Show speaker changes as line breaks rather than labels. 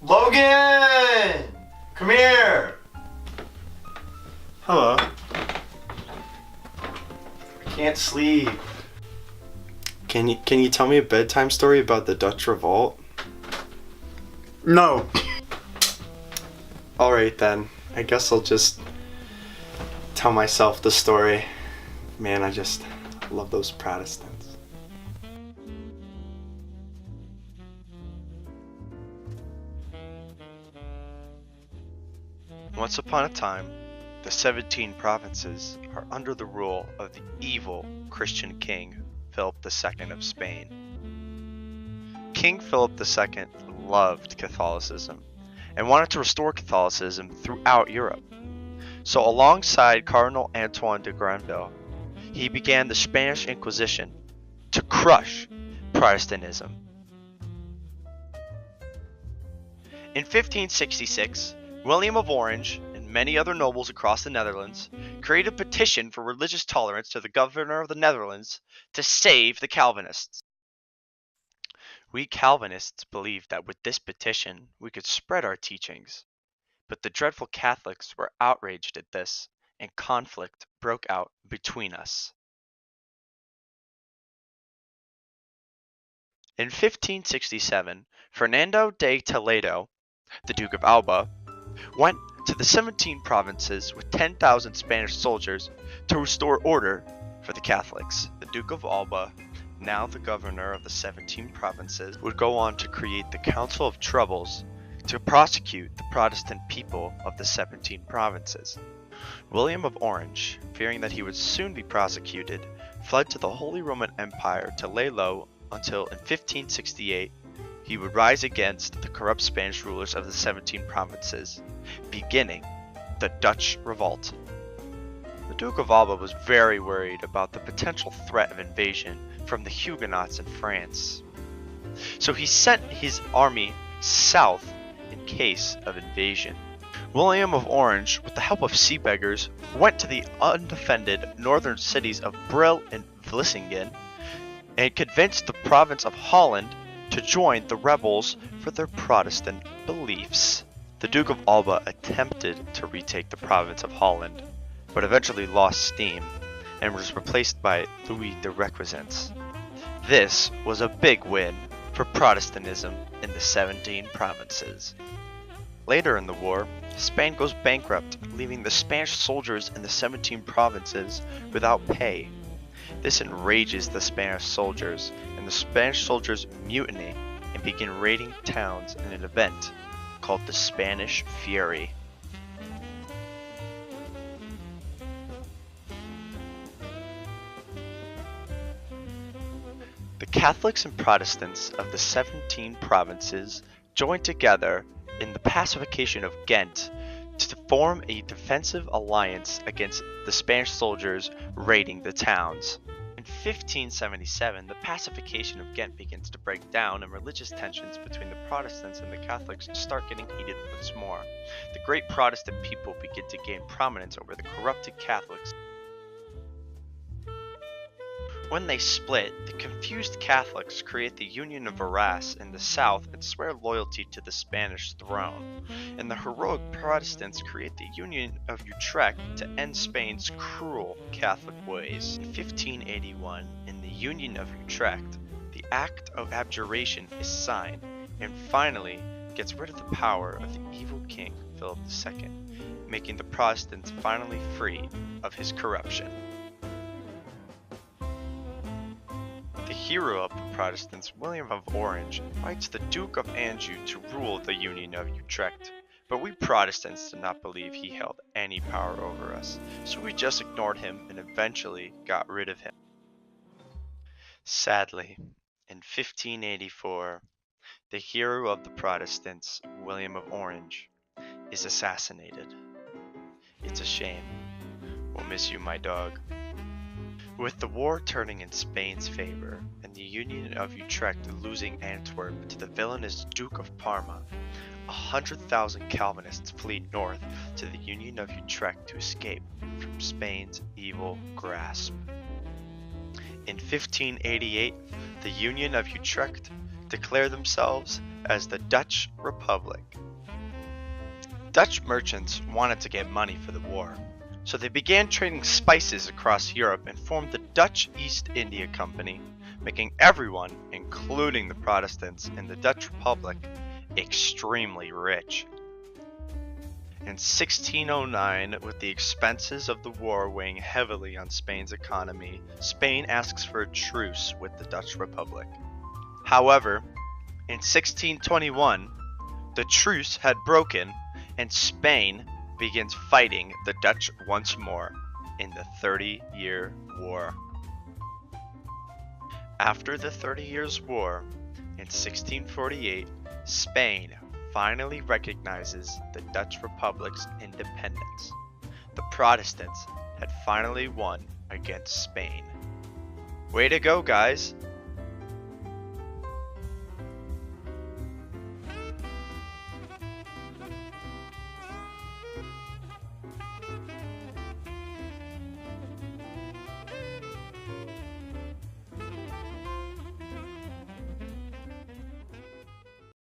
Logan! Come here!
Hello.
I can't sleep.
Can you tell me a bedtime story about the Dutch Revolt?
No.
Alright then. I guess I'll just tell myself the story. Man, I just love those Protestants. Once upon a time, the 17 provinces are under the rule of the evil Christian king, Philip II of Spain. King Philip II loved Catholicism and wanted to restore Catholicism throughout Europe. So alongside Cardinal Antoine de Granvelle, he began the Spanish Inquisition to crush Protestantism. In 1566, William of Orange and many other nobles across the Netherlands created a petition for religious tolerance to the governor of the Netherlands to save the Calvinists. We Calvinists believed that with this petition we could spread our teachings, but the dreadful Catholics were outraged at this, and conflict broke out between us. In 1567, Fernando de Toledo, the Duke of Alba, went to the 17 provinces with 10,000 Spanish soldiers to restore order for the Catholics. The Duke of Alba, now the governor of the 17 provinces, would go on to create the Council of Troubles to prosecute the Protestant people of the 17 provinces. William of Orange, fearing that he would soon be prosecuted, fled to the Holy Roman Empire to lay low until in 1568 he would rise against the corrupt Spanish rulers of the 17 provinces, beginning the Dutch Revolt. The Duke of Alba was very worried about the potential threat of invasion from the Huguenots in France, so he sent his army south in case of invasion. William of Orange, with the help of sea beggars, went to the undefended northern cities of Brill and Vlissingen and convinced the province of Holland to join the rebels for their Protestant beliefs. The Duke of Alba attempted to retake the province of Holland, but eventually lost steam and was replaced by Louis the Requesens. This was a big win for Protestantism in the 17 provinces. Later in the war, Spain goes bankrupt, leaving the Spanish soldiers in the 17 provinces without pay. This enrages the Spanish soldiers, and the Spanish soldiers mutiny and begin raiding towns in an event called the Spanish Fury. The Catholics and Protestants of the 17 provinces joined together in the pacification of Ghent to form a defensive alliance against the Spanish soldiers raiding the towns. In 1577, the pacification of Ghent begins to break down and religious tensions between the Protestants and the Catholics start getting heated once more. The great Protestant people begin to gain prominence over the corrupted Catholics. When they split, the confused Catholics create the Union of Arras in the south and swear loyalty to the Spanish throne, and the heroic Protestants create the Union of Utrecht to end Spain's cruel Catholic ways. In 1581, in the Union of Utrecht, the Act of Abjuration is signed, and finally gets rid of the power of the evil King Philip II, making the Protestants finally free of his corruption. The hero of the Protestants, William of Orange, invites the Duke of Anjou to rule the Union of Utrecht, but we Protestants did not believe he held any power over us, so we just ignored him and eventually got rid of him. Sadly, in 1584, the hero of the Protestants, William of Orange, is assassinated. It's a shame. We'll miss you, my dog. With the war turning in Spain's favor and the Union of Utrecht losing Antwerp to the villainous Duke of Parma, 100,000 Calvinists flee north to the Union of Utrecht to escape from Spain's evil grasp. In 1588, the Union of Utrecht declare themselves as the Dutch Republic. Dutch merchants wanted to get money for the war, so they began trading spices across Europe and formed the Dutch East India Company, making everyone, including the Protestants in the Dutch Republic, extremely rich. In 1609, with the expenses of the war weighing heavily on Spain's economy, Spain asks for a truce with the Dutch Republic. However, in 1621, the truce had broken and Spain begins fighting the Dutch once more in the 30-Year War. After the 30 Years' War, in 1648, Spain finally recognizes the Dutch Republic's independence. The Protestants had finally won against Spain. Way to go, guys!